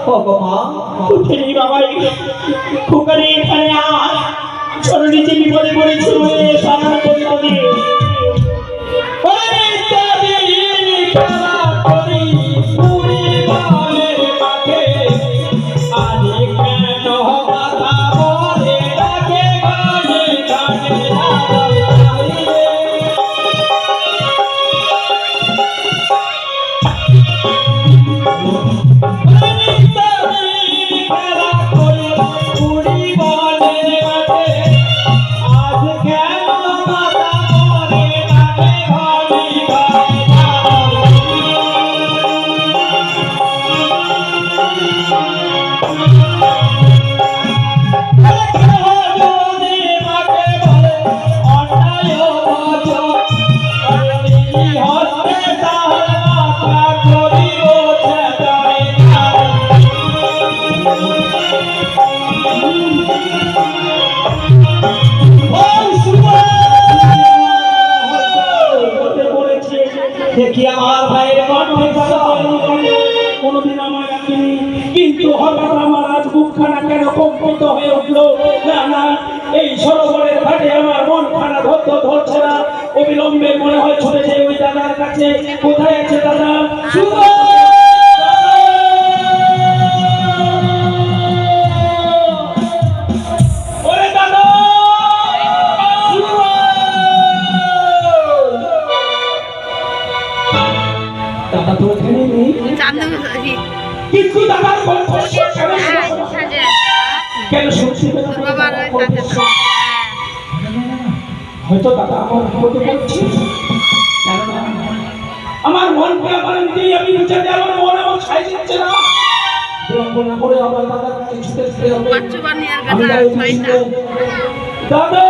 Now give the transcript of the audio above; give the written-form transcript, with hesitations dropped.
উঠেনি বাবা, খোকারে এখানে আস, চরণী যে বিপদে পড়েছিল সারা পরিবারে দেখি আমার ভাইয়ের কোনদিন আমার রাখিনি, কিন্তু হঠাৎ আমার আজ বুকখানা কেন কম্পিত হয়ে উঠলো। না না, এই সরোবরের ঘাটে আমার মন খানা ধরছে না। অবিলম্বে মনে হয় ছুটে যাই ওই দাদার কাছে। কোথায় আছে দাদা? কিন্তু দাদার কেন শুনছি হয়তো দাদা আমার বিপদে পড়ছে। আমার মন পুরা বারান্তেই আমি নিচে দিয়ে আমার মন আমার ছাই দিচ্ছে না। বিড়ম্বনা করে আমার দাদার কাছে ছুটে ছুটে হবে। দাদা